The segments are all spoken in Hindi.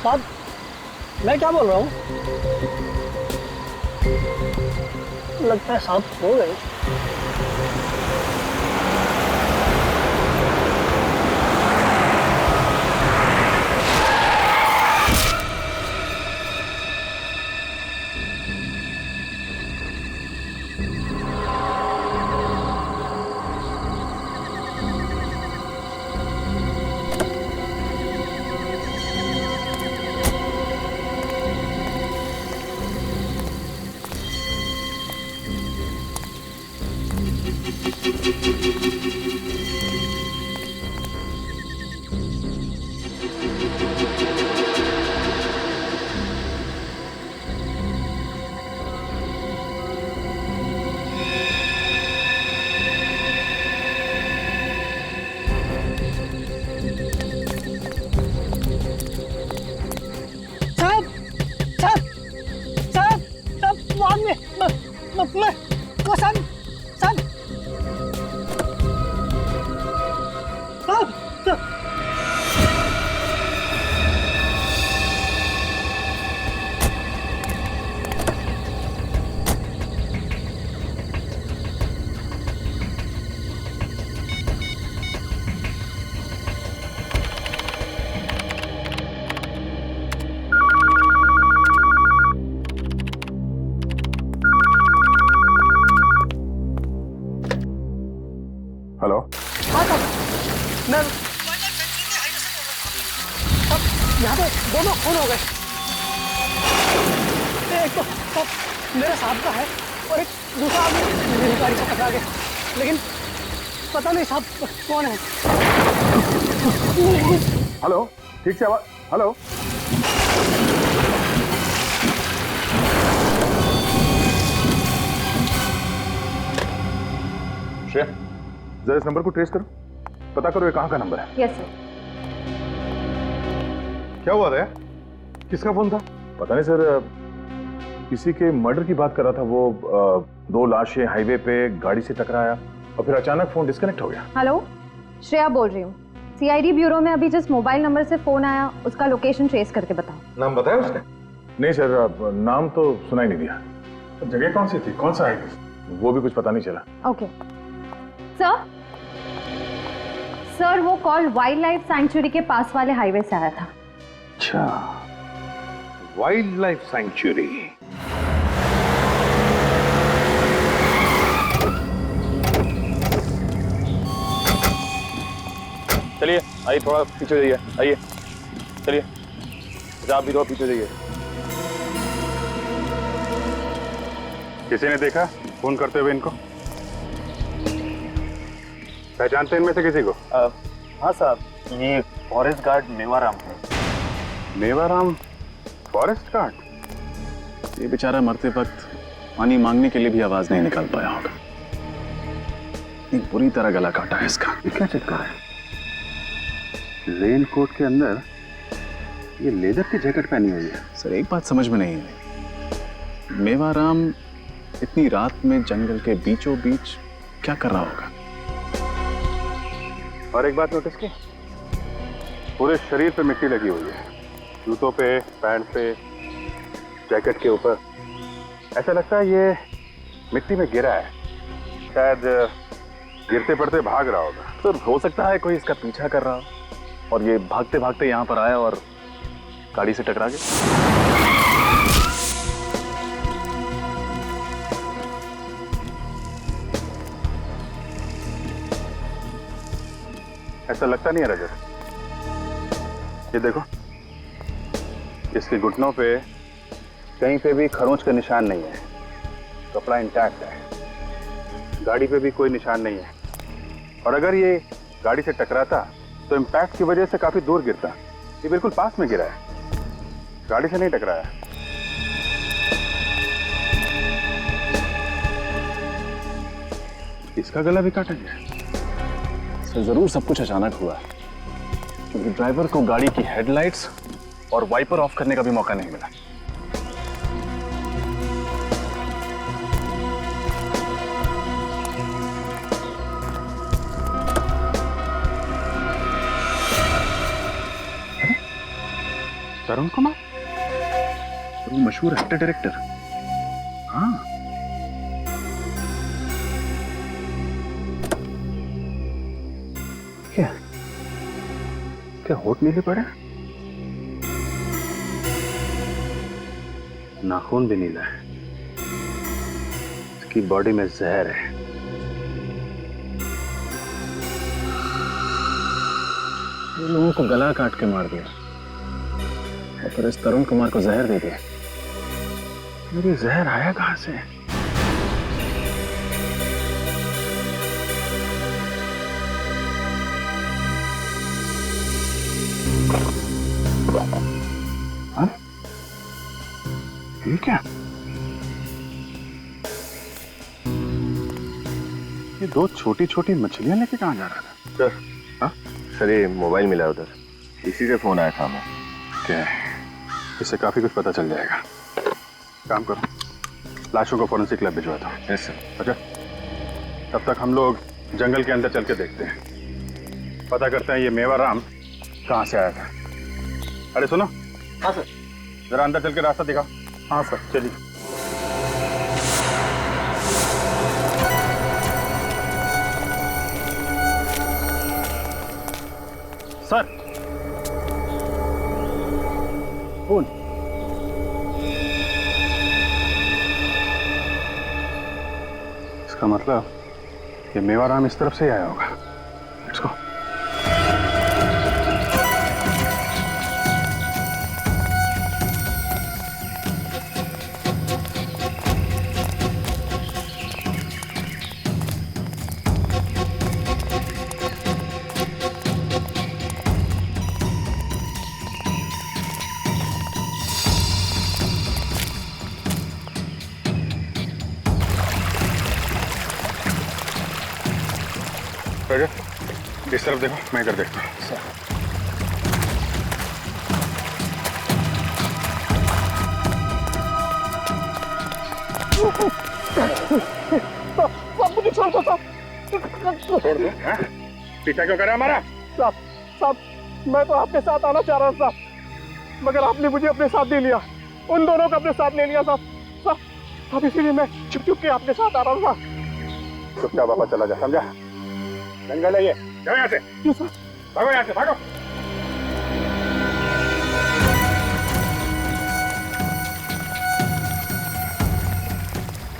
साहब, मैं क्या बोल रहा हूँ? लगता है साहब सो गए। मैं को सन सन हेलो। हाँ सर, मैं यहाँ पे दोनों खून हो गए। एक तो सब मेरे साहब का है और एक दूसरा आदमी मेरी गाड़ी से टकरा गया, लेकिन पता नहीं साहब कौन है। हेलो, ठीक से आवाज। हेलो, श्रेया, जरा इस नंबर को ट्रेस करो, पता करो ये कहाँ का नंबर है। Yes sir. क्या हुआ था? किसका फोन था? पता नहीं सर, किसी के मर्डर की बात कर रहा था वो। दो लाशें हाईवे पे गाड़ी से टकराया और फिर अचानक फोन डिस्कनेक्ट हो गया। हेलो, श्रेया बोल रही हूँ। सीआईडी ब्यूरो में अभी जिस मोबाइल नंबर से फोन आया उसका लोकेशन ट्रेस करके बताओ। नाम बताया उसने? नहीं सर, नाम तो सुना ही नहीं दिया। जगह कौन सी थी, कौन सा हाईवे, वो भी कुछ पता नहीं चला। Okay sir. सर वो कॉल वाइल्ड लाइफ सैंक्चुरी के पास वाले हाईवे से आया था। अच्छा, वाइल्ड लाइफ सैंक्चुरी। चलिए आइए, थोड़ा पीछे जाइए, आइए चलिए, आप भी थोड़ा पीछे जाइए। किसी ने देखा फोन करते हुए इनको? पहचानते हैं इनमें से किसी को? हाँ साहब, ये फॉरेस्ट गार्ड मेवाराम है। Mewaram forest guard? ये बेचारा मरते वक्त पानी मांगने के लिए भी आवाज नहीं निकाल पाया होगा। एक बुरी तरह गला काटा है इसका। ये क्या चक्कर है? रेन कोट के अंदर ये लेदर की जैकेट पहनी हुई है। सर एक बात समझ में नहीं आई, मेवाराम इतनी रात में जंगल के बीचों बीच क्या कर रहा होगा? और एक बात नोटिस की, पूरे शरीर पे मिट्टी लगी हुई है, जूतों पे, पैंट पे, जैकेट के ऊपर। ऐसा लगता है ये मिट्टी में गिरा है, शायद गिरते पड़ते भाग रहा होगा। तो हो सकता है कोई इसका पीछा कर रहा हो और ये भागते भागते यहाँ पर आया और गाड़ी से टकरा गया। ऐसा लगता नहीं है रजत। ये देखो, इसके घुटनों पे कहीं पे भी खरोंच का निशान नहीं है, कपड़ा इंटैक्ट है, गाड़ी पे भी कोई निशान नहीं है। और अगर ये गाड़ी से टकराता तो इम्पैक्ट की वजह से काफी दूर गिरता। ये बिल्कुल पास में गिरा है, गाड़ी से नहीं टकराया। इसका गला भी काटा गया। सर जरूर सब कुछ अचानक हुआ है, क्योंकि ड्राइवर को गाड़ी की हेडलाइट्स और वाइपर ऑफ करने का भी मौका नहीं मिला। तरुण कुमार? वो मशहूर एक्टर डायरेक्टर। हाँ, क्या क्या होठ नीले पड़े? नाखून भी नीला है। इसकी बॉडी में जहर है। इन लोगों को गला काट के मार दिया और फिर इस तरुण कुमार को जहर दे दिया। मेरी जहर आया कहां से? हाँ? ये क्या? ये दो छोटी छोटी मछलियां लेके कहां जा रहा था? सर, हाँ सर, ये मोबाइल मिला उधर, इसी से फोन आया था हमें। क्या है? इससे काफी कुछ पता चल जाएगा। काम करो, लाशों को फॉरेंसिक लैब भिजवा दो। Yes sir. अच्छा, तब तक हम लोग जंगल के अंदर चल के देखते हैं, पता करते हैं ये मेवाराम कहाँ से आया था। अरे सुनो। हाँ सर। जरा अंदर चल के रास्ता दिखाओ। हाँ सर, चलिए। Sir, phone. इसका मतलब ये मेवाराम इस तरफ से ही आया होगा। Let's go. इस तरफ देखो, मैं इधर देखता हूँ। मुझे छोड़ दो साहब। छोड़ दो? पीछा क्यों करा हमारा? साहब, मैं तो आपके साथ आना चाह रहा था साहब, मगर आपने मुझे अपने साथ नहीं लिया। उन दोनों को अपने साथ ले लिया साहब। अब इसीलिए मैं छुप छुप के आपके साथ आ रहा था। चुपचाप वापस चला जा, समझा? जंगल है ये, जाओ यहाँ से। भागो यहाँ से, भागो।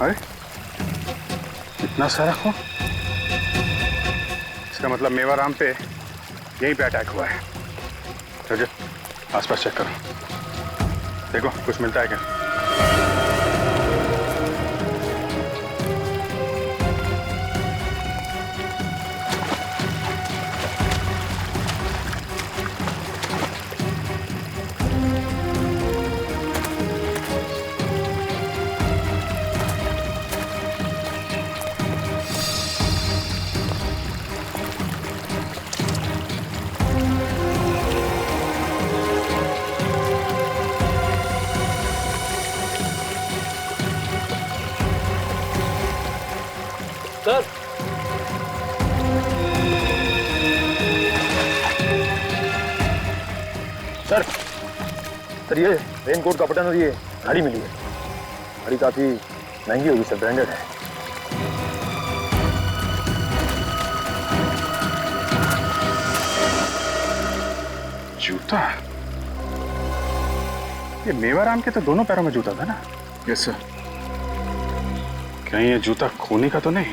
अरे इतना सारा खून? इसका मतलब मेवाराम पे यहीं पे अटैक हुआ है। चलो आसपास चेक करो, देखो कुछ मिलता है क्या। सर, सर ये रेनकोट का बटन और ये घड़ी मिली है। घड़ी काफी महंगी होगी सर, ब्रांडेड है। जूता? ये मेवाराम के तो दोनों पैरों में जूता था ना? Yes sir. कहीं ये जूता खूनी का तो नहीं?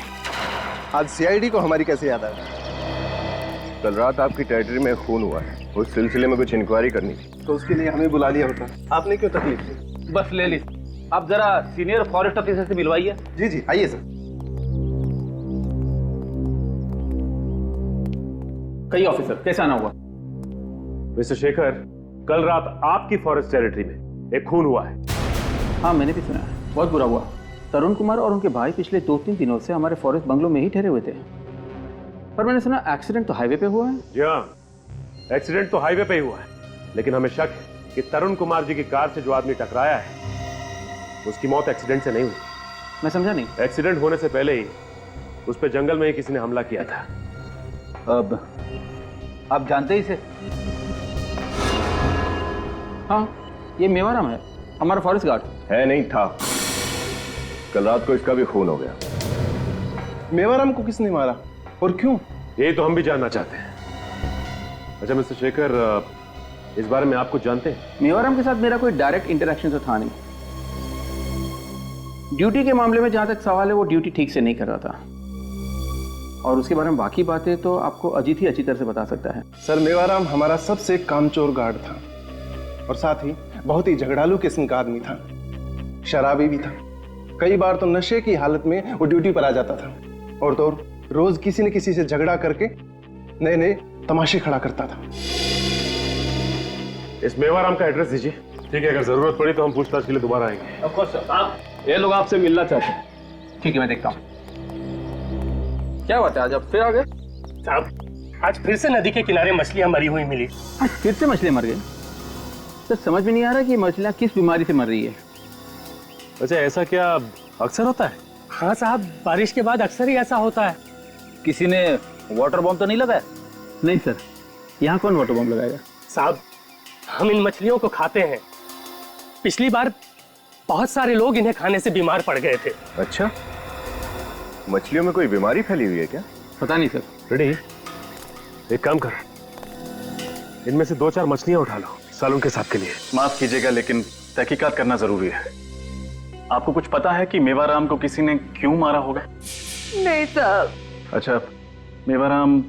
आज सीआईडी को हमारी कैसे याद आया? कल रात आपकी टेरिटरी में खून हुआ है, उस सिलसिले में कुछ इंक्वायरी करनी थी, तो उसके लिए हमें बुला लिया होता। आपने क्यों तकलीफ ली? बस ले ली। आप जरा सीनियर फॉरेस्ट ऑफिसर से मिलवाइए। जी जी, आइए सर। कई ऑफिसर, कैसे आना हुआ? मिस्टर शेखर, कल रात आपकी फॉरेस्ट टेरिटरी में एक खून हुआ है। हाँ, मैंने भी सुना है। बहुत बुरा हुआ। तरुण कुमार और उनके भाई पिछले 2-3 दिनों से हमारे फॉरेस्ट बंगलो में ही ठहरे हुए थे, पर मैंने सुना एक्सीडेंट तो हाईवे पे हुआ है। जी हाँ, एक्सीडेंट तो हाईवे पे ही हुआ है, लेकिन हमें शक है कि तरुण कुमार जी की कार से जो आदमी टकराया है उसकी मौत एक्सीडेंट से नहीं हुई। मैं समझा नहीं। एक्सीडेंट होने से पहले ही उस पर जंगल में ही किसी ने हमला किया था। अब आप जानते ही इसे? हाँ, ये मेवाराम है, हमारा फॉरेस्ट गार्ड। है नहीं, था। कल रात को इसका भी खून हो गया। मेवाराम को किसने मारा और क्यों? यही तो हम भी जानना चाहते हैं। अच्छा मिस्टर शेखर, इस बारे में आप कुछ जानते हैं? मेवाराम के साथ मेरा कोई डायरेक्ट इंटरेक्शन तो था नहीं। ड्यूटी के मामले में जहां तक सवाल है, वो ड्यूटी ठीक से नहीं कर रहा था, और उसके बारे में बाकी बातें तो आपको अजीत ही अच्छी तरह से बता सकता है। सर, मेवाराम हमारा सबसे कामचोर गार्ड था और साथ ही बहुत ही झगड़ालू किस्म का आदमी था, शराबी भी था। कई बार तो नशे की हालत में वो ड्यूटी पर आ जाता था, और तो और रोज किसी न किसी से झगड़ा करके नए नए तमाशे खड़ा करता था। इस मेवाराम का एड्रेस दीजिए। ठीक है, अगर जरूरत पड़ी तो हम पूछताछ के लिए दोबारा आएंगे। ऑफ कोर्स सर, ये लोग आपसे मिलना चाहते हैं। ठीक है, मैं देखता हूँ। क्या बात है, आज आप फिर आ गए? साहब, आज फिर से नदी के किनारे मछलियां मरी हुई मिली। आज फिर से मछलियाँ मर गई? सर समझ में नहीं आ रहा कि ये मछलियाँ किस बीमारी से मर रही है। अच्छा, ऐसा क्या अक्सर होता है? हाँ साहब, बारिश के बाद अक्सर ही ऐसा होता है। किसी ने वाटर बॉम्ब तो नहीं लगाया? नहीं सर, यहाँ कौन वाटर बॉम्ब लगाएगा? साहब, हम इन मछलियों को खाते हैं। पिछली बार बहुत सारे लोग इन्हें खाने से बीमार पड़ गए थे। अच्छा, मछलियों में कोई बीमारी फैली हुई है क्या? पता नहीं सर। रेडी, एक काम कर, इनमें से 2-4 मछलियां उठा लो सालून के साहब के लिए। माफ कीजिएगा, लेकिन तहकीकात करना जरूरी है। आपको कुछ पता है कि मेवाराम को किसी ने क्यों मारा होगा? नहीं साहब। अच्छा, मेवाराम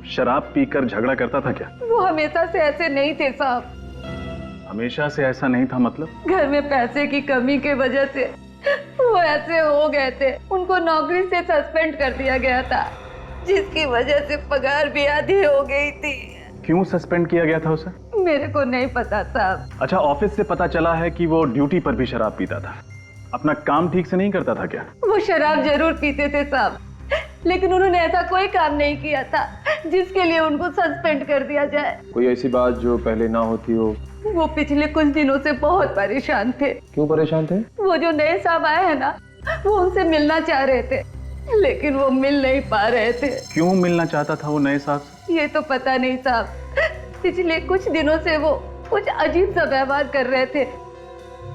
शराब पीकर झगड़ा करता था क्या? वो हमेशा से ऐसे नहीं थे साहब। हमेशा से ऐसा नहीं था मतलब? घर में पैसे की कमी के वजह से वो ऐसे हो गए थे। उनको नौकरी से सस्पेंड कर दिया गया था, जिसकी वजह से पगार भी आधी हो गई थी। क्यों सस्पेंड किया गया था उसे? मेरे को नहीं पता साहब। अच्छा, ऑफिस से पता चला है कि वो ड्यूटी पर भी शराब पीता था। अपना काम ठीक से नहीं करता था क्या? वो शराब जरूर पीते थे साहब, लेकिन उन्होंने ऐसा कोई काम नहीं किया था जिसके लिए उनको सस्पेंड कर दिया जाए। कोई ऐसी बात जो पहले ना होती हो? वो पिछले कुछ दिनों से बहुत परेशान थे। क्यों परेशान थे? वो जो नए साहब आए हैं ना, वो उनसे मिलना चाह रहे थे, लेकिन वो मिल नहीं पा रहे थे। क्यों मिलना चाहता था वो नए साहब से? ये तो पता नहीं साहब। पिछले कुछ दिनों से वो कुछ अजीब सा व्यवहार कर रहे थे।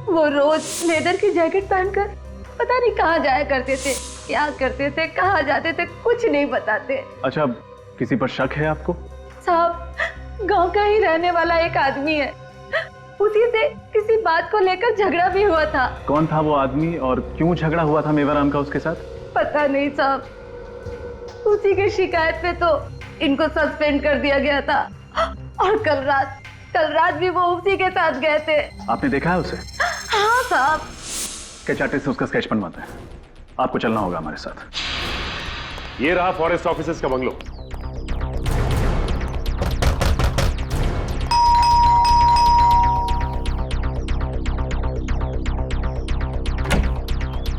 वो रोज लेदर की जैकेट पहनकर पता नहीं कहाँ जाया करते थे, क्या करते थे, कहाँ जाते थे, कुछ नहीं बताते। अच्छा, किसी पर शक है आपको? साहब, गांव का ही रहने वाला एक आदमी है, उसी से किसी बात को लेकर झगड़ा भी हुआ था। कौन था वो आदमी और क्यों झगड़ा हुआ था मेवाराम का उसके साथ? पता नहीं साहब। उसी की शिकायत पे तो इनको सस्पेंड कर दिया गया था, और कल रात भी वो उसी के साथ गए थे। आपने देखा है उसे? हाँ साहब। स्केच आर्टिस्ट से उसका स्केच बनवाते हैं। आपको चलना होगा हमारे साथ। ये रहा फॉरेस्ट ऑफिसर्स का बंगलो।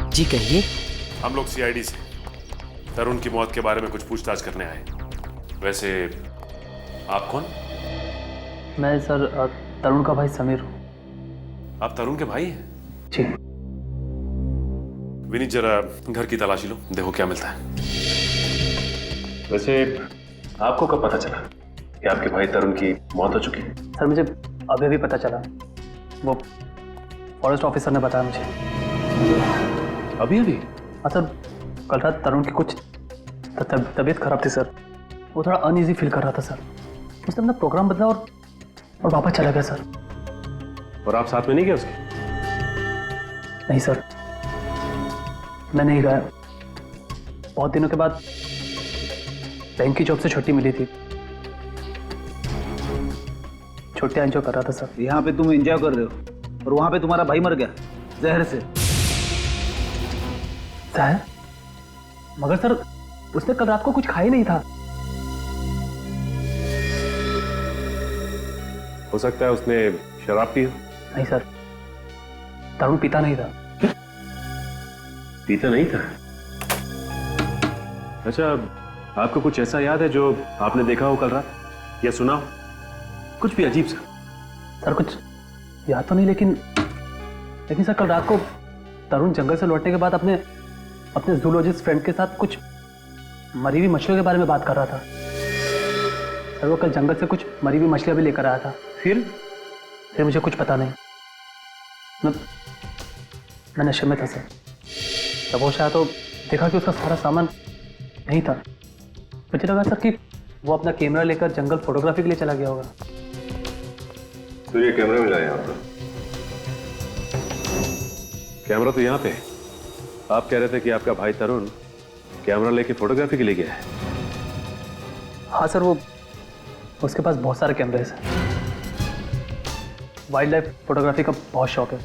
जी कहिए। हम लोग सीआईडी से तरुण की मौत के बारे में कुछ पूछताछ करने आए। वैसे आप कौन? मैं सर तरुण का भाई समीर हूँ। आप तरुण के भाई हैं? जी। विनीत, जरा घर की तलाशी लो, देखो क्या मिलता है। वैसे आपको कब पता चला कि आपके भाई तरुण की मौत हो चुकी है? सर मुझे अभी भी पता चला, वो फॉरेस्ट ऑफिसर ने बताया मुझे। अभी अभी? हाँ सर, कल रात तरुण की कुछ तबीयत खराब थी सर। वो थोड़ा अनईजी फील कर रहा था सर। उसने अपना प्रोग्राम बदला और वापस चला गया सर। और आप साथ में नहीं गए उसके? नहीं सर, मैं नहीं गया। बहुत दिनों के बाद बैंक की जॉब से छुट्टी मिली थी, छुट्टियां एंजॉय कर रहा था सर। यहाँ पे तुम एंजॉय कर रहे हो और वहां पे तुम्हारा भाई मर गया जहर से। जहर? मगर सर उसने कल रात को कुछ खाया नहीं था। हो सकता है उसने शराब पी हो। नहीं सर, तरुण पीता नहीं था। पीता नहीं था? अच्छा, आपको कुछ ऐसा याद है जो आपने देखा हो कल रात या सुना हो? कुछ भी अजीब सा? सर कुछ याद तो नहीं, लेकिन सर कल रात को तरुण जंगल से लौटने के बाद अपने जूलॉजिस्ट फ्रेंड के साथ कुछ मरी हुई मछलियों के बारे में बात कर रहा था। सर वो कल जंगल से कुछ मरी हुई मछलियां भी लेकर आया था। फिर फिर मुझे कुछ पता नहीं, मैं नशे में था सर। जब होश आया तो देखा कि उसका सारा सामान नहीं था। मुझे लगा सर कि वो अपना कैमरा लेकर जंगल फोटोग्राफी के लिए चला गया होगा। तो ये कैमरा मिला यहाँ पर? कैमरा तो यहाँ पे है। आप कह रहे थे कि आपका भाई तरुण कैमरा लेके फोटोग्राफी के लिए गया है। हाँ सर, वो उसके पास बहुत सारे कैमरे हैं सर। वाइल्ड लाइफ फोटोग्राफी का बहुत शौक है।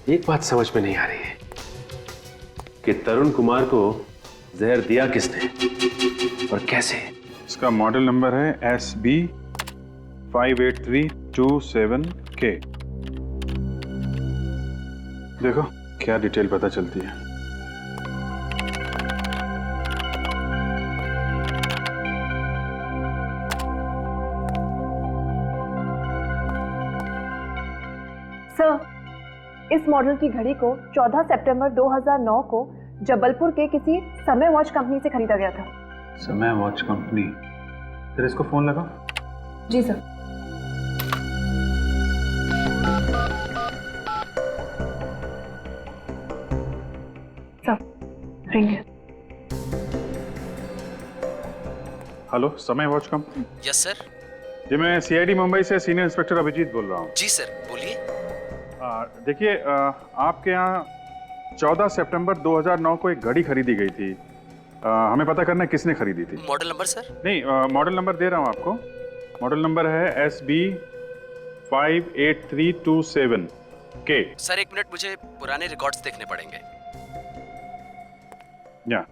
एक बात समझ में नहीं आ रही है कि तरुण कुमार को जहर दिया किसने और कैसे? इसका मॉडल नंबर है SB58327K। देखो क्या डिटेल पता चलती है। सर, इस मॉडल की घड़ी को 14 सितंबर 2009 को जबलपुर के किसी समय वॉच कंपनी से खरीदा गया था। समय वॉच कंपनी? फिर इसको फोन लगा। जी सर। सर, रिंग है। Hello, Samay watch company? Yes sir. जी मैं CID मुंबई से सीनियर इंस्पेक्टर अभिजीत बोल रहा हूँ। जी सर, बोलिए। देखिए, आपके यहाँ 14 सितंबर 2009 को एक घड़ी खरीदी गई थी। हमें पता करना है किसने खरीदी थी। Model number sir? नहीं, मॉडल नंबर दे रहा हूँ आपको। मॉडल नंबर है SB58327K। सर एक मिनट, मुझे पुराने रिकॉर्ड्स देखने पड़ेंगे। या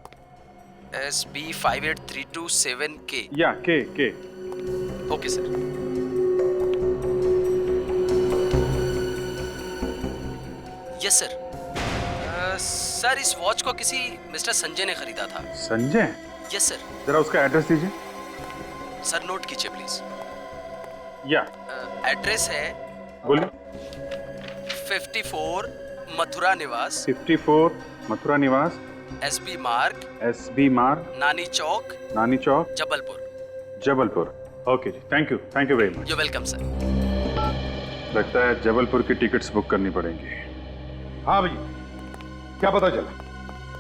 SB58327K। या K। Okay sir. Yes sir. Sir इस वॉच को किसी मिस्टर संजय ने खरीदा था। संजय? Yes sir. जरा उसका एड्रेस दीजिए। सर नोट कीजिए प्लीज। या एड्रेस है, बोलिए। 54 मथुरा निवास। 54 मथुरा निवास। SB मार्ग। नानी चौक, जबलपुर। ओके जी, thank you very much. You welcome sir. लगता है जबलपुर की टिकट्स बुक करनी पड़ेंगी। हाँ भैया, क्या पता चला?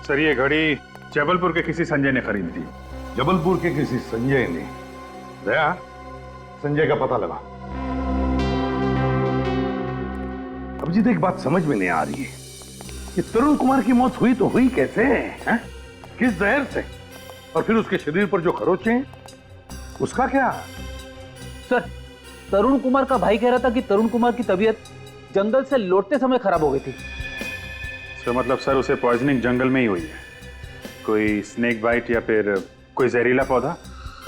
सर ये घड़ी जबलपुर के किसी संजय ने खरीदी थी। जबलपुर के किसी संजय ने? दया, संजय का पता लगा। अभिजीत, एक बात समझ में नहीं आ रही है कि तरुण कुमार की मौत हुई तो हुई कैसे है? किस जहर से? और फिर उसके शरीर पर जो खरोचे हैं उसका क्या? सर, तरुण कुमार का भाई कह रहा था कि तरुण कुमार की तबीयत जंगल से लौटते समय खराब हो गई थी। तो मतलब सर उसे पॉइजनिंग जंगल में ही हुई है? कोई स्नेक बाइट या फिर कोई जहरीला पौधा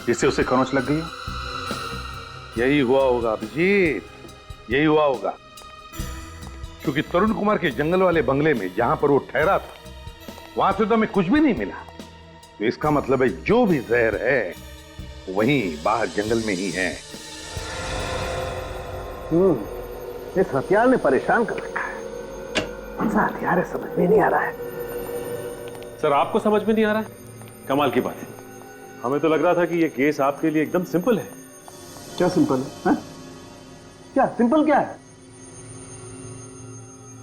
जिससे उसे खरोंच लग गई है? यही हुआ होगा अभिजीत, यही हुआ होगा। क्योंकि तरुण कुमार के जंगल वाले बंगले में जहां पर वो ठहरा था वहां से तो हमें कुछ भी नहीं मिला। तो इसका मतलब है जो भी जहर है वहीं बाहर जंगल में ही है। इस हथियार ने परेशान कर रखा है। कौन सा हथियार है समझ में नहीं आ रहा है। सर आपको समझ में नहीं आ रहा है? कमाल की बात है। हमें तो लग रहा था कि ये केस आपके लिए एकदम सिंपल है। क्या सिंपल है? क्या सिंपल क्या है?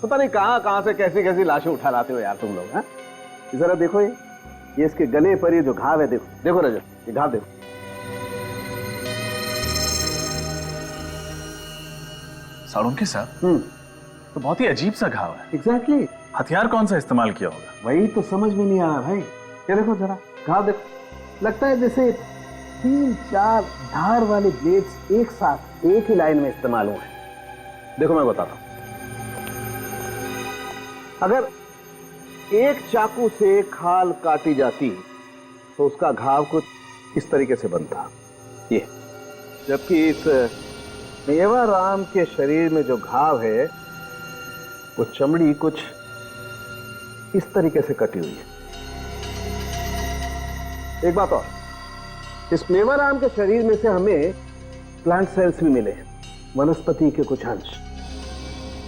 पता नहीं कहां से कैसी कैसी लाशें उठा लाते हो यार तुम लोग। हैं? जरा देखो ये इसके गले पर ये जो घाव है, देखो रजत, ये घाव देखो। साड़ुंके साहब, तो बहुत ही अजीब सा घाव है। एग्जैक्टली। हथियार कौन सा इस्तेमाल किया होगा? वही तो समझ में नहीं आ रहा भाई। ये देखो जरा घाव देखो, लगता है जैसे 3-4 धार वाले ब्लेड्स एक साथ एक ही लाइन में इस्तेमाल हुए हैं। देखो मैं बताता हूं, अगर एक चाकू से खाल काटी जाती तो उसका घाव कुछ इस तरीके से बनता ये, जबकि इस मेवाराम के शरीर में जो घाव है वो चमड़ी कुछ इस तरीके से कटी हुई है। एक बात और, इस मेवाराम के शरीर में से हमें प्लांट सेल्स भी मिले, वनस्पति के कुछ अंश।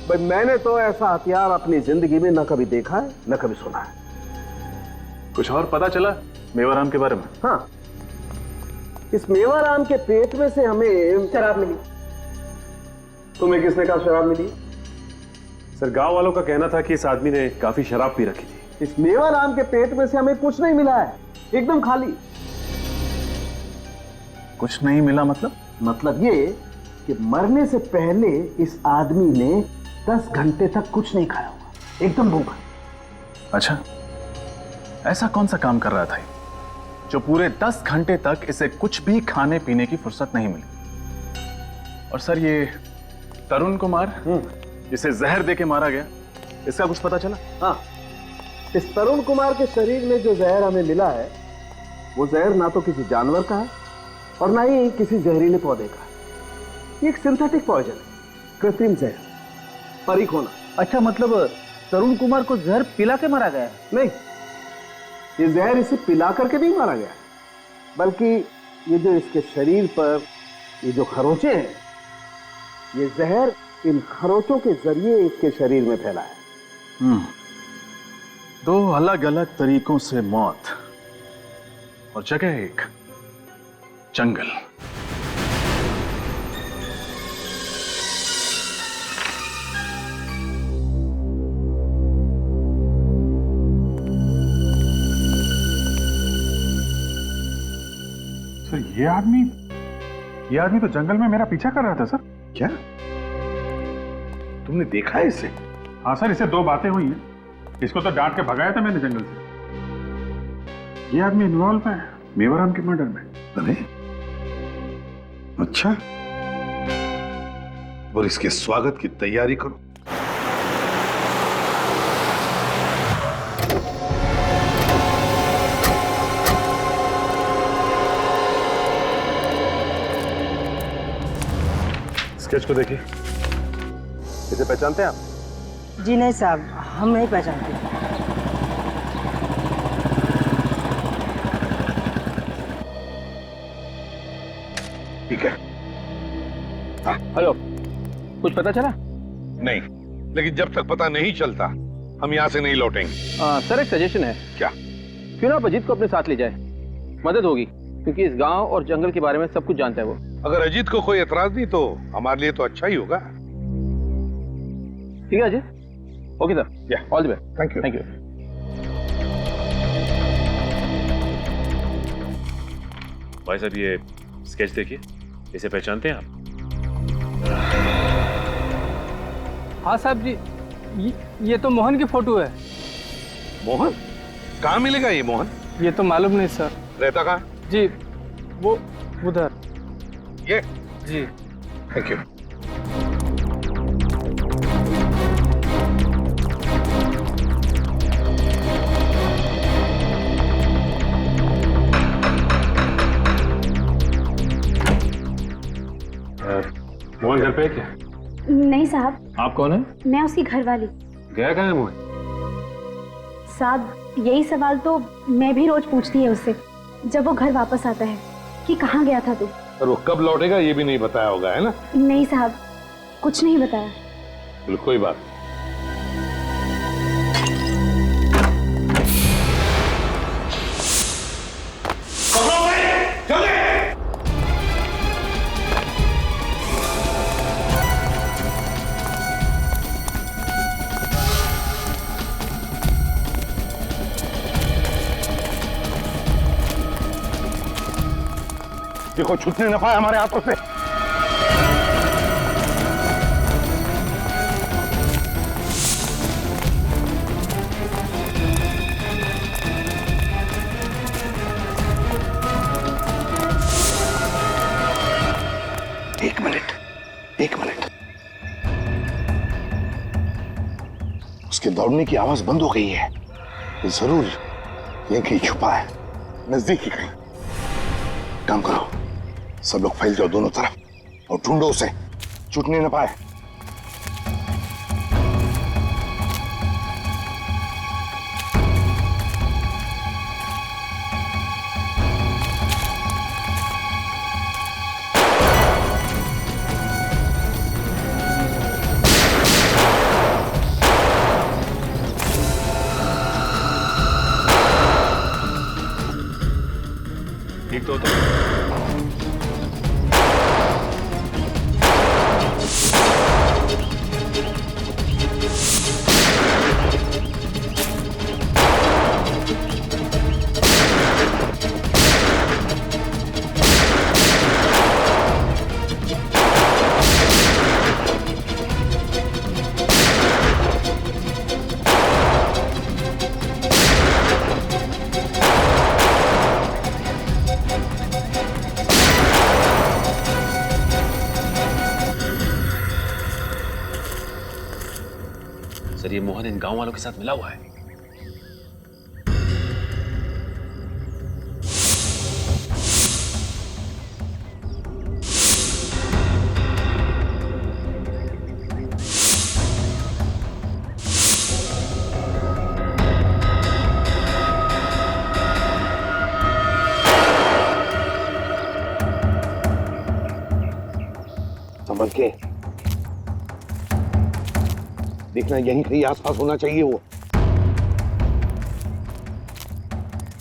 भाई मैंने तो ऐसा हथियार अपनी जिंदगी में न कभी देखा है न कभी सुना है। कुछ और पता चला मेवाराम के बारे में? हाँ, इस मेवाराम के पेट में से हमें शराब मिली। तुम्हें किसने कहा शराब मिली? सर गांव वालों का कहना था कि इस आदमी ने काफी शराब पी रखी थी। इस मेवाराम के पेट में से हमें कुछ नहीं मिला है, एकदम खाली। कुछ नहीं मिला मतलब? मतलब ये कि मरने से पहले इस आदमी ने 10 घंटे तक कुछ नहीं खाया हुआ, एकदम भूखा। अच्छा, ऐसा कौन सा काम कर रहा था जो पूरे 10 घंटे तक इसे कुछ भी खाने पीने की फुर्सत नहीं मिली? और सर ये तरुण कुमार जिसे जहर देके मारा गया, इसका कुछ पता चला? हाँ, इस तरुण कुमार के शरीर में जो जहर हमें मिला है वो जहर ना तो किसी जानवर का है और ना ही किसी जहरीले पौधे का है। ये एक सिंथेटिक पॉइजन है, कृत्रिम जहर, परीख होना। अच्छा, मतलब तरुण कुमार को जहर पिला के मारा गया है? नहीं, ये जहर इसे पिला करके नहीं मारा गया, बल्कि ये जो इसके शरीर पर ये जो खरोंचे हैं, ये जहर इन खरोंचों के जरिए इसके शरीर में फैला है। 2 अलग अलग तरीकों से मौत और जगह एक जंगल। सर ये आदमी तो जंगल में मेरा पीछा कर रहा था सर। क्या तुमने देखा है इसे? हाँ सर, इससे 2 बातें हुई हैं। इसको तो डांट के भगाया था मैंने जंगल से। ये आदमी इन्वॉल्व है मेवाराम के मर्डर में। अरे अच्छा, और इसके स्वागत की तैयारी करो। स्केच को देखिए, इसे पहचानते हैं आप? जी नहीं साहब, हम नहीं पहचानते। ठीक है। हेलो, कुछ पता चला? नहीं, लेकिन जब तक पता नहीं चलता हम यहाँ से नहीं लौटेंगे। सर एक सजेशन है। क्या? क्यों ना आप अजीत को अपने साथ ले जाए, मदद होगी, क्योंकि इस गांव और जंगल के बारे में सब कुछ जानता है वो। अगर अजीत को कोई एतराज नहीं तो हमारे लिए तो अच्छा ही होगा। ठीक है Ajit, okay sir, all the best. Thank you. Thank you. भाई साहब ये स्केच देखिए, इसे पहचानते हैं आप? हाँ साहब जी, ये तो मोहन की फोटो है। मोहन? कहाँ मिलेगा ये मोहन? ये तो मालूम नहीं सर। रहता कहाँ? जी वो उधर। ये? जी। Thank you. मोहन घर पे है क्या? नहीं साहब। आप कौन है? मैं उसकी घरवाली। गया कहाँ है मोहन? साहब यही सवाल तो मैं भी रोज पूछती है उससे जब वो घर वापस आता है कि कहाँ गया था तू। और वो कब लौटेगा ये भी नहीं बताया होगा, है ना? नहीं साहब, कुछ नहीं बताया। चलो कोई बात नहीं। देखो छूटने न पाए हमारे हाथों से। एक मिनट। उसके दौड़ने की आवाज बंद हो गई है। ये जरूर यहीं कहीं छुपा है, नजदीक ही कहीं। काम करो, सब लोग फैल जाओ दोनों तरफ और ढूंढो उसे, छूटने न पाए। ठीक तो होता है। सर ये मोहन इन गांव वालों के साथ मिला हुआ है। संभल के देखना, यहीं कहीं आसपास होना चाहिए वो।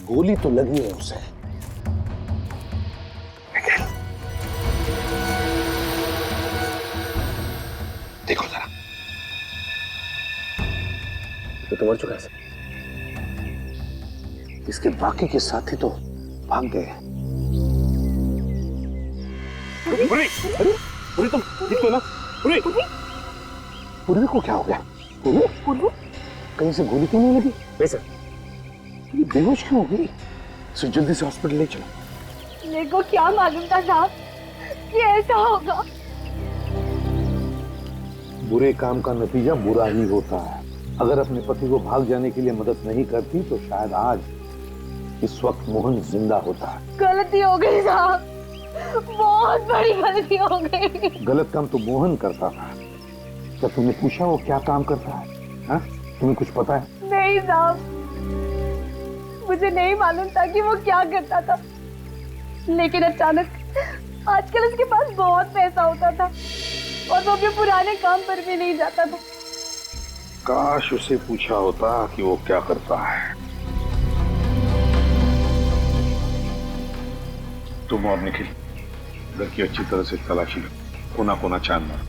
गोली तो लगी है उसे। देखो जरा, तो मर चुका है सर। इसके बाकी के साथी तो भाग गए। अरे तुम ठीक हो ना? पूर्वी को क्या हो गया? पूर्वी कहीं से गोली क्यों नहीं लगी? नहीं सर। ये बेहोश क्यों हो गई? इसे जल्दी से हॉस्पिटल ले चलो। मेरे को क्या मालूम था साहब कि ऐसा होगा। बुरे काम का नतीजा बुरा ही होता है। अगर अपने पति को भाग जाने के लिए मदद नहीं करती तो शायद आज इस वक्त मोहन जिंदा होता। गलती हो गई साहब, बहुत बड़ी गलती हो गई। गलत काम तो मोहन करता था। क्या तुमने पूछा वो क्या काम करता है? हाँ? तुम्हें कुछ पता है? नहीं साहब, मुझे नहीं मालूम था कि वो क्या करता था, लेकिन अचानक आजकल उसके पास बहुत पैसा होता था और वो भी पुराने काम पर भी नहीं जाता था। काश उसे पूछा होता कि वो क्या करता है। तुम और निखिल घर की अच्छी तरह से तलाशी लो, कोना कोना छान मारो।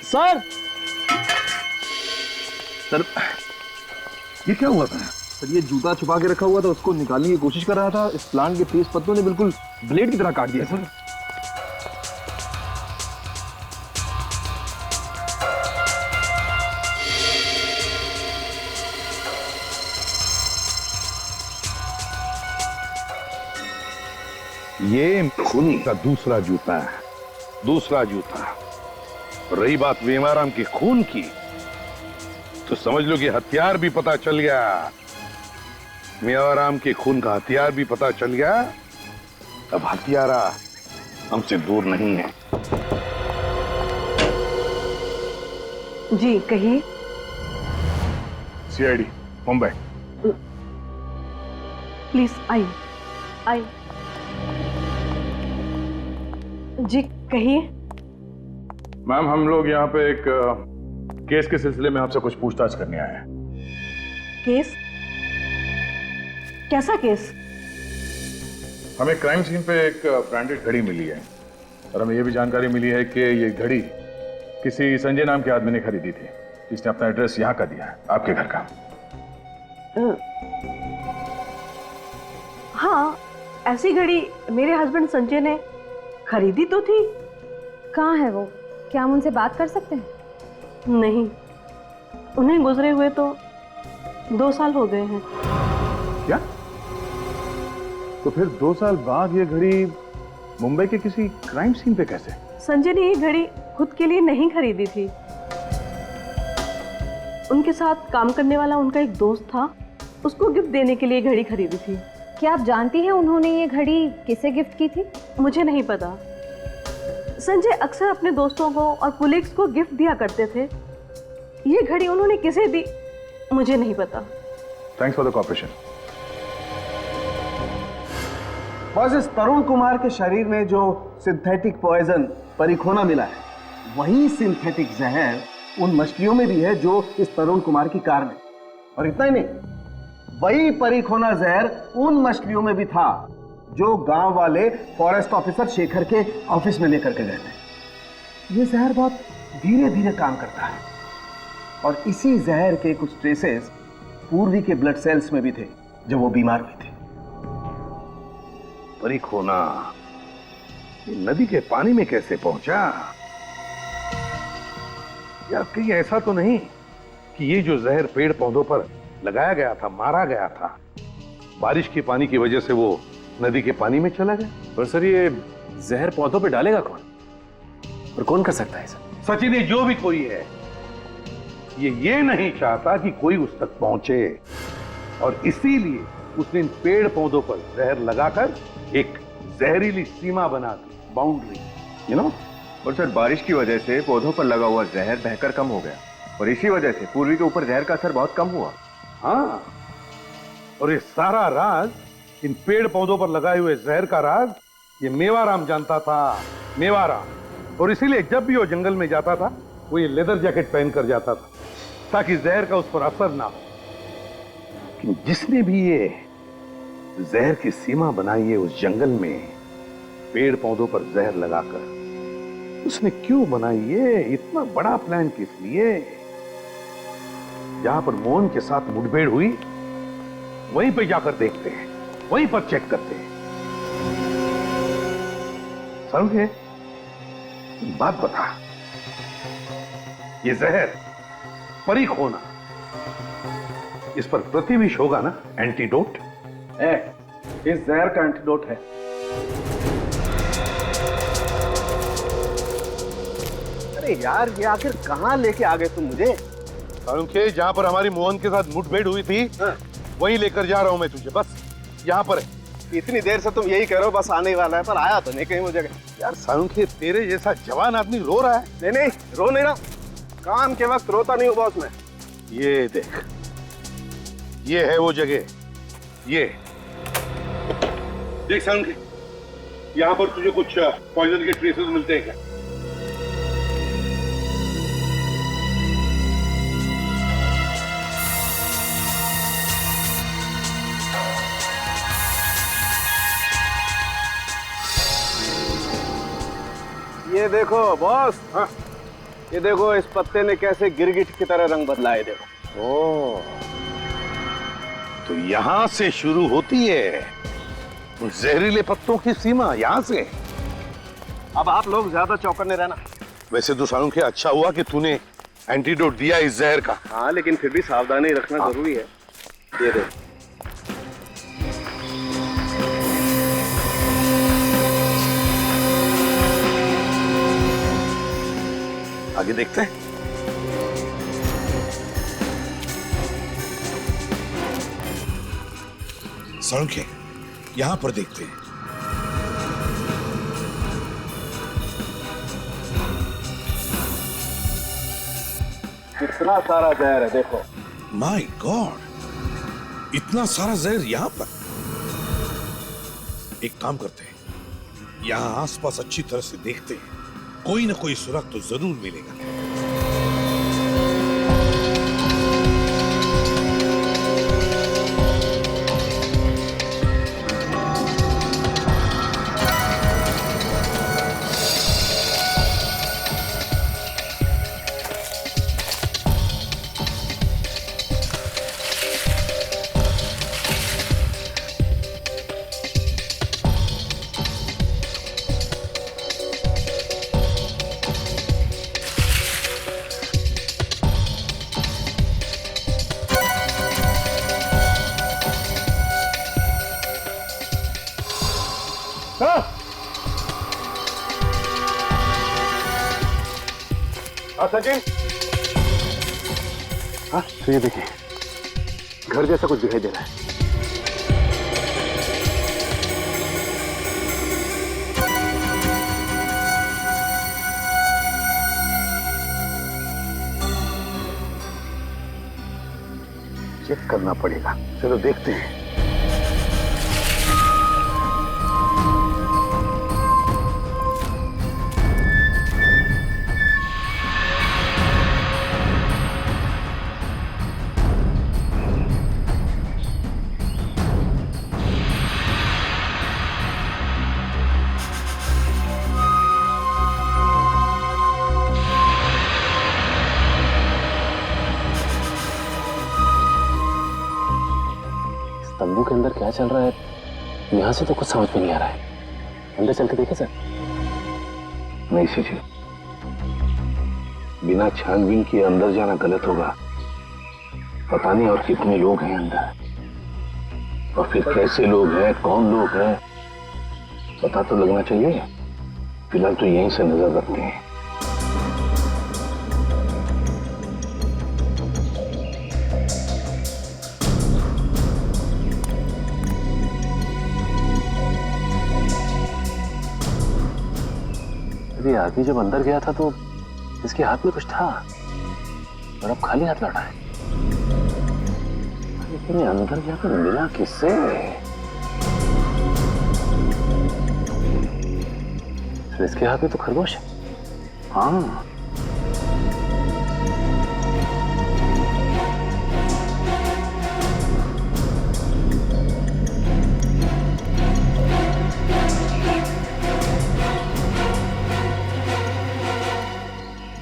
सर सर ये क्या हुआ था? सर ये जूता छुपा के रखा हुआ था, उसको निकालने की कोशिश कर रहा था। इस प्लांट के तेज पत्तों ने बिल्कुल ब्लेड की तरह काट दिया सर। ये खून का दूसरा जूता है, दूसरा जूता। रही बात वेमाराम के खून की, तो समझ लो कि हथियार भी पता चल गया। मेवाराम के खून का हथियार भी पता चल गया। अब हथियारा हमसे दूर नहीं है। जी कहिए। सीआईडी मुंबई। प्लीज आइए आइए। जी कहिए। मैम हम लोग यहाँ पे एक केस के सिलसिले में आपसे कुछ पूछताछ करने आए हैं। केस? कैसा केस? हमें क्राइम सीन पे एक ब्रांडेड घड़ी मिली है और हमें यह भी जानकारी मिली है कि ये घड़ी किसी संजय नाम के आदमी ने खरीदी थी, जिसने अपना एड्रेस यहाँ का दिया है, आपके घर का। हाँ, ऐसी घड़ी मेरे हस्बैंड संजय ने खरीदी तो थी। कहाँ है वो? क्या हम उनसे बात कर सकते हैं? नहीं, उन्हें गुजरे हुए तो 2 साल हो गए हैं। क्या? तो फिर 2 साल बाद ये घड़ी मुंबई के किसी क्राइम सीन पे कैसे? संजय ने ये घड़ी खुद के लिए नहीं खरीदी थी। उनके साथ काम करने वाला उनका एक दोस्त था, उसको गिफ्ट देने के लिए घड़ी खरीदी थी। क्या आप जानती हैं उन्होंने ये घड़ी किसे गिफ्ट की थी? मुझे नहीं पता। संजय अक्सर अपने दोस्तों को और कुलीग्स को गिफ्ट दिया करते थे। ये घड़ी उन्होंने किसे दी मुझे नहीं पता। Thanks for the cooperation. बस इस तरुण कुमार के शरीर में जो सिंथेटिक पॉइजन परिखोना मिला है, वही सिंथेटिक जहर उन मछलियों में भी है जो इस तरुण कुमार की कार में। और इतना ही नहीं, वही परिखोना जहर उन मछलियों में भी था जो गांव वाले फॉरेस्ट ऑफिसर शेखर के ऑफिस में लेकर के गए थे। ये जहर बहुत धीरे धीरे काम करता है और इसी जहर के कुछ ट्रेसेस पूर्वी के ब्लड सेल्स में भी थे, जब वो बीमार हुई थी। परी खोना ये नदी के पानी में कैसे पहुंचा? यार कहीं ऐसा तो नहीं कि ये जो जहर पेड़ पौधों पर लगाया गया था, मारा गया था, बारिश के पानी की वजह से वो नदी के पानी में चला गया? पर सर ये जहर पौधों पे डालेगा कौन? और कौन कर सकता है सर? सचिन, ये जो भी कोई है ये नहीं चाहता कि कोई उस तक पहुंचे, और इसीलिए उसने इन पेड़ पौधों पर जहर लगाकर एक जहरीली सीमा बना दी, बाउंड्री, यू नो। और सर बारिश की वजह से पौधों पर लगा हुआ जहर बहकर कम हो गया, और इसी वजह से पूर्वी के ऊपर जहर का असर बहुत कम हुआ। हाँ, और ये सारा राज, इन पेड़ पौधों पर लगाए हुए जहर का राज, ये मेवाराम जानता था, मेवाराम। और इसीलिए जब भी वो जंगल में जाता था वो ये लेदर जैकेट पहन कर जाता था ताकि जहर का उस पर असर ना हो। लेकिन जिसने भी ये जहर की सीमा बनाई है उस जंगल में पेड़ पौधों पर जहर लगाकर, उसने क्यों बनाई है? इतना बड़ा प्लान किस लिए? जहां पर मोहन के साथ मुठभेड़ हुई वहीं पे जाकर देखते हैं, वहीं पर चेक करते हैं। समझे? बात बता, ये जहर परी खोना, इस पर प्रतिविष होगा ना एंटीडोट? इस जहर का एंटीडोट है। अरे यार ये आखिर कहाँ लेके आ गए तुम मुझे? सालुंखे, जहां पर हमारी मोहन के साथ मुठभेड़ हुई थी वहीं लेकर जा रहा हूं मैं तुझे, बस यहाँ पर है। इतनी देर से तुम यही कह रहे हो बस आने ही वाला है, पर आया तो नहीं कहीं वो जगह। यार सालुंखे, तेरे जैसा जवान आदमी रो रहा है। नहीं नहीं, रो नहीं रहा, काम के वक्त रोता नहीं हूँ बॉस मैं। ये देख, ये है वो जगह, ये देख सालुंखे, यहाँ पर तुझे कुछ पॉइजन के ट्रेसेस मिलते हैं क्या? ये देखो बॉस, ये देखो इस पत्ते ने कैसे गिरगिट की तरह रंग बदला है, देखो। ओह, तो यहां से शुरू होती है उन जहरीले पत्तों की सीमा, यहां से। अब आप लोग ज्यादा चौकन्ने रहना। वैसे तो सालुंखे अच्छा हुआ कि तूने एंटीडोट दिया इस जहर का। हाँ, लेकिन फिर भी सावधानी रखना जरूरी है। ये देखो, आगे देखते हैं। सालुंखे, यहां पर देखते हैं। कितना सारा जहर है, देखो। माय गॉड, इतना सारा जहर यहां पर। एक काम करते हैं, यहां आसपास अच्छी तरह से देखते हैं, कोई ना कोई सुराग तो जरूर मिलेगा। सचिन, हाँ तो ये देखिए, घर जैसा कुछ दिखाई दे रहा है। चेक करना पड़ेगा, चलो देखते हैं। तंबू के अंदर क्या चल रहा है यहाँ से तो कुछ समझ में नहीं आ रहा है। अंदर चल के देखे सर। नहीं सचिन, बिना छानबीन के अंदर जाना गलत होगा। पता नहीं और कितने लोग हैं अंदर, और फिर कैसे लोग हैं, कौन लोग हैं, पता तो लगना चाहिए। फिलहाल तो यहीं से नजर रखते हैं। ये आदमी जब अंदर गया था तो इसके हाथ में कुछ था और अब खाली हाथ लौटा है। लेकिन अंदर जाकर मिला किससे? इसके हाथ में तो खरगोश है। हाँ,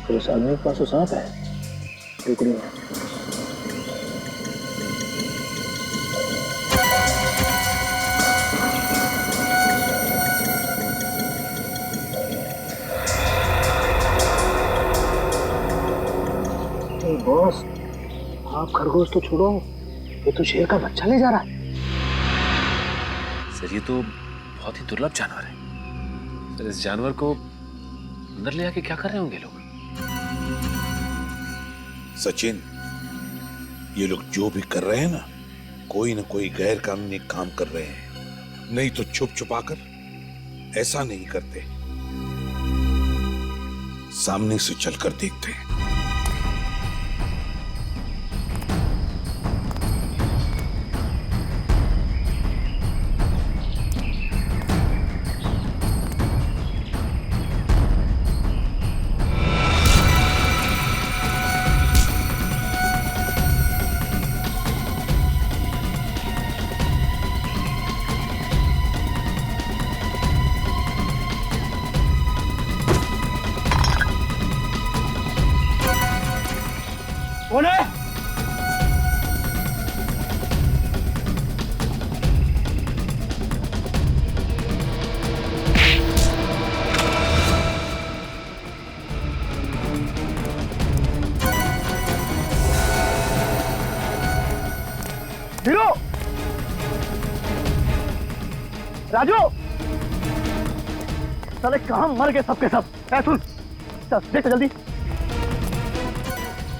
फिर उस आदमी के पास तो सांप है टुकड़ी में। बॉस, आप खरगोश तो छोड़ो, ये तो शेर का बच्चा ले जा रहा है। सर ये तो बहुत ही दुर्लभ जानवर है। सर इस जानवर को अंदर ले आके क्या कर रहे होंगे लोग? सचिन, ये लोग जो भी कर रहे हैं ना कोई गैर कानूनी काम कर रहे हैं। नहीं तो छुप छुपा कर ऐसा नहीं करते, सामने से चलकर देखते हैं। कौन है? हीरो, राजू, साले कहां मर गए सबके सब? सुन, चल देख जल्दी,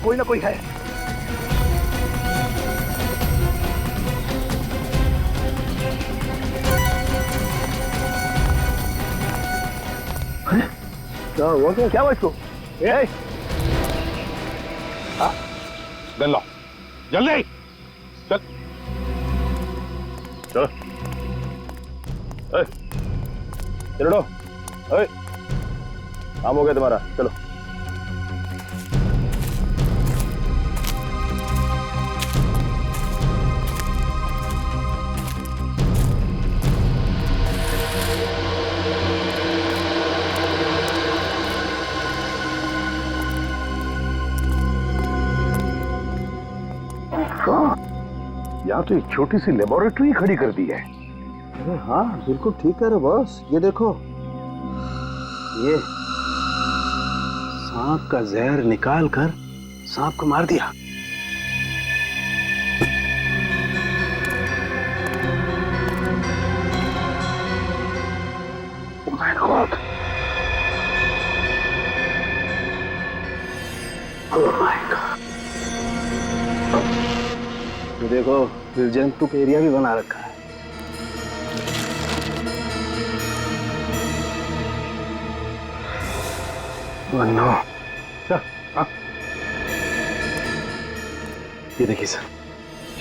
कोई ना कोई है। क्या हुआ? क्या हुआ इसको? गन लो, जल्दी चल। चलो चलो, काम हो गया तुम्हारा, चलो। यहाँ तो एक छोटी सी लेबोरेटरी खड़ी कर दी है। अरे हाँ, बिल्कुल ठीक है रे बॉस। ये देखो, ये सांप का जहर निकाल कर सांप को मार दिया। Oh my God! Oh my God! ये देखो, जंतु का एरिया भी बना रखा है। नो, ये देखिए सर,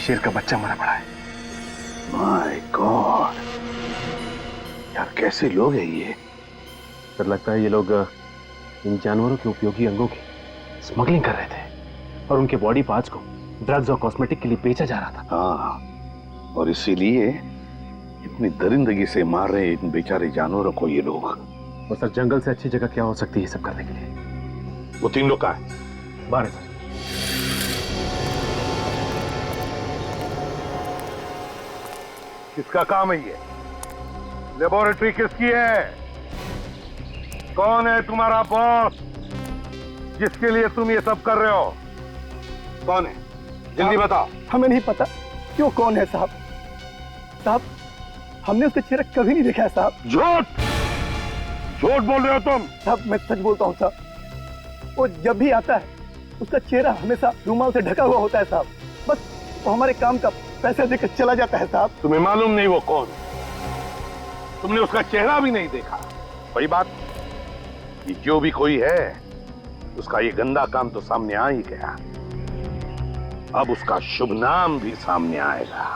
शेर का बच्चा मरा पड़ा है। माय गॉड, यार कैसे लोग हैं ये? सर लगता है ये लोग इन जानवरों के उपयोगी अंगों की स्मगलिंग कर रहे थे और उनके बॉडी पार्ट्स को ड्रग्स और कॉस्मेटिक के लिए बेचा जा रहा था। हाँ, और इसीलिए इतनी दरिंदगी से मार रहे इन बेचारे जानवरों को ये लोग। और सर जंगल से अच्छी जगह क्या हो सकती है सब करने के लिए? वो 3 लोग कहाँ है? बाहर सर। किसका काम है ये? लेबोरेटरी किसकी है? कौन है तुम्हारा बॉस जिसके लिए तुम ये सब कर रहे हो? कौन है? जल्दी बताओ। हमें नहीं पता क्यों कौन है साहब। साहब हमने उसका चेहरा कभी नहीं देखा है साहब। झूठ झूठ बोल रहे हो तुम। साहब मैं सच बोलता हूँ साहब। वो जब भी आता है उसका चेहरा हमेशा रुमाल से ढका हुआ होता है साहब। बस वो हमारे काम का पैसा देकर चला जाता है साहब। तुम्हें मालूम नहीं वो कौन है? तुमने उसका चेहरा भी नहीं देखा। वही बात, ये जो भी कोई है उसका ये गंदा काम तो सामने आ ही गया, अब उसका शुभ नाम भी सामने आएगा।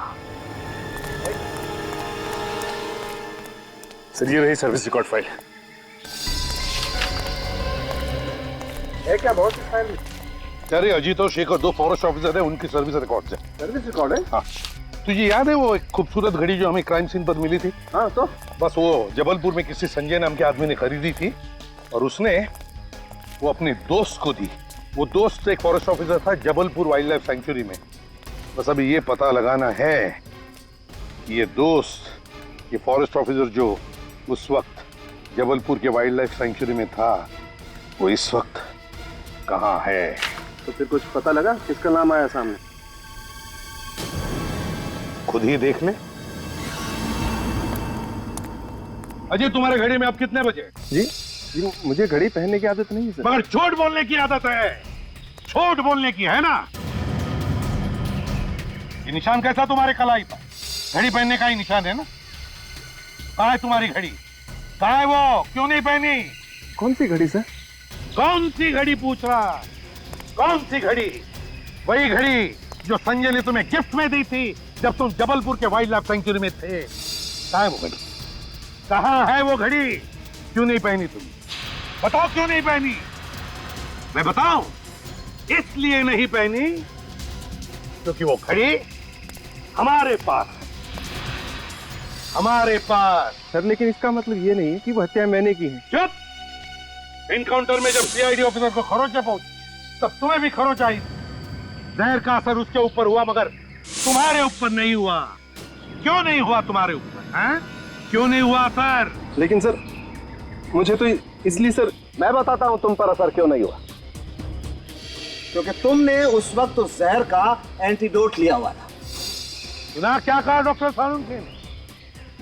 सर ये रही सर्विस रिकॉर्ड फाइल। है क्या बहुत फाइल? अरे अजीत और शेखर दो फॉरेस्ट ऑफिसर है, उनकी सर्विस रिकॉर्ड है। सर्विस रिकॉर्ड है? हाँ। तुझे याद है वो एक खूबसूरत घड़ी जो हमें क्राइम सीन पर मिली थी? हाँ तो बस वो जबलपुर में किसी संजय नाम के आदमी ने खरीदी थी और उसने वो अपने दोस्त को दी। वो दोस्त एक फॉरेस्ट ऑफिसर था जबलपुर वाइल्ड लाइफ सेंचुरी में। बस अभी ये पता लगाना है कि ये दोस्त, ये फॉरेस्ट ऑफिसर जो उस वक्त जबलपुर के वाइल्ड लाइफ सेंचुरी में था, वो इस वक्त कहाँ है? तो फिर कुछ पता लगा किसका नाम आया सामने? खुद ही देख ले। अजय तुम्हारे घड़ी में अब कितने बजे? जी मुझे घड़ी पहनने की आदत नहीं है सर। मगर झूठ बोलने की आदत है, झूठ बोलने की है ना? ये निशान कैसा तुम्हारे कलाई पर? घड़ी पहनने का ही निशान है ना? कहाँ है तुम्हारी घड़ी? कहाँ है वो? क्यों नहीं पहनी? कौन सी घड़ी सर? कौन सी घड़ी पूछ रहा? कौन सी घड़ी? वही घड़ी जो संजय ने तुम्हें गिफ्ट में दी थी जब तुम जबलपुर के वाइल्ड लाइफ सेंचुरी में थे। कहाँ है वो घड़ी? कहाँ है वो घड़ी? क्यों नहीं पहनी तुम? बताओ क्यों नहीं पहनी? मैं बताऊं? इसलिए नहीं पहनी क्योंकि वो घड़ी हमारे पास है, हमारे पास। सर लेकिन इसका मतलब ये नहीं है कि वो हत्या मैंने की है। चुप! इनकाउंटर में जब सीआईडी ऑफिसर को खरोंच पहुंची तब तुम्हें भी खरोंच आई। जहर का असर उसके ऊपर हुआ मगर तुम्हारे ऊपर नहीं हुआ। क्यों नहीं हुआ तुम्हारे ऊपर? हैं? क्यों नहीं हुआ असर? लेकिन सर मुझे तो इसलिए सर। मैं बताता हूं तुम पर असर क्यों नहीं हुआ। क्योंकि तुमने उस वक्त उस जहर का एंटीडोट लिया हुआ था। सुना क्या कहा डॉक्टर सालुंखे?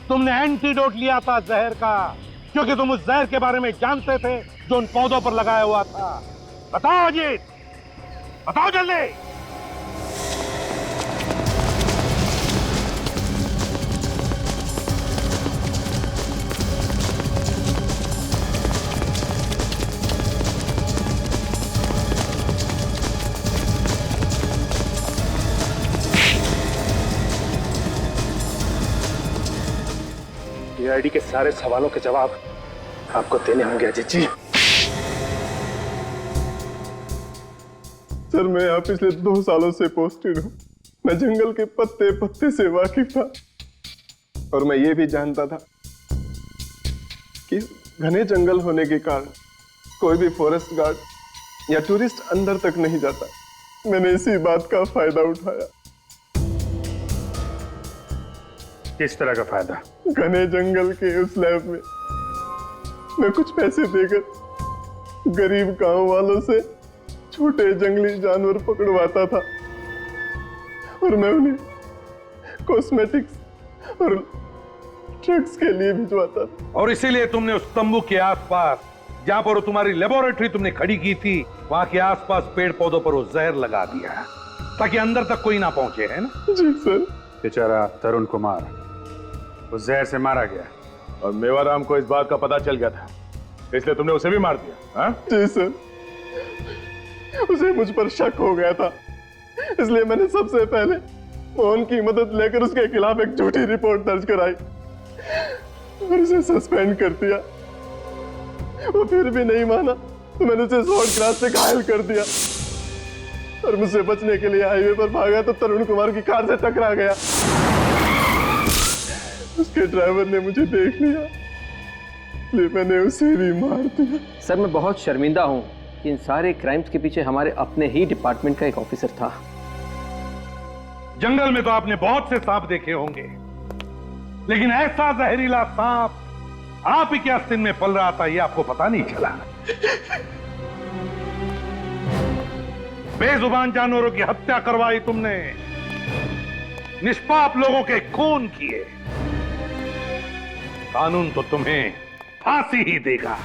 तुमने एंटीडोट लिया था जहर का, क्योंकि तुम उस जहर के बारे में जानते थे जो उन पौधों पर लगाया हुआ था। बताओ अजीत, बताओ जल्दी। सीआईडी के सारे सवालों के जवाब आपको देने होंगे अजीत जी। सर मैं यहाँ पिछले 2 सालों से पोस्टेड हूँ। मैं जंगल के पत्ते पत्ते से वाकिफ था और मैं ये भी जानता था कि घने जंगल होने के कारण कोई भी फॉरेस्ट गार्ड या टूरिस्ट अंदर तक नहीं जाता। मैंने इसी बात का फायदा उठाया। किस तरह का फायदा? घने जंगल के उस लैब में मैं कुछ पैसे देकर गरीब गांव वालों से छोटे जंगली जानवर पकड़वाता था और मैं उन्हें कॉस्मेटिक्स और ड्रग्स के लिए भिजवाता था। और इसीलिए तुमने उस तंबू के आसपास जहां पर तुम्हारी लेबोरेटरी तुमने खड़ी की थी, वहां के आसपास पेड़ पौधों पर वो जहर लगा दिया ताकि अंदर तक कोई ना पहुंचे, है ना? जी सर। बेचारा तरुण कुमार उस जहर से मारा गया और मेवाराम को इस बात का पता चल गया था, इसलिए तुमने उसे भी मार दिया। हाँ? जी सर, उसे मुझ पर शक हो गया था, इसलिए मैंने सबसे पहले मोहन की मदद लेकर उसके खिलाफ एक झूठी रिपोर्ट दर्ज कराई और उसे सस्पेंड कर दिया। वो फिर भी नहीं माना तो मैंने उसे शॉर्ट क्लास से घायल कर दिया और मुझसे बचने के लिए हाईवे पर भागा तो तरुण कुमार की कार से टकरा गया। उसके ड्राइवर ने मुझे देख लिया, इसलिए मैंने उसे भी मार दिया। सर मैं बहुत शर्मिंदा हूँ कि इन सारे क्राइम्स के पीछे हमारे अपने ही डिपार्टमेंट का एक ऑफिसर था। जंगल में तो आपने बहुत से सांप देखे होंगे, लेकिन ऐसा जहरीला सांप आप ही के आस्तीन में पल रहा था, यह आपको पता नहीं चला। बेजुबान जानवरों की हत्या करवाई तुमने, निष्पाप लोगों के खून किए। कानून तो तुम्हें फांसी ही देगा।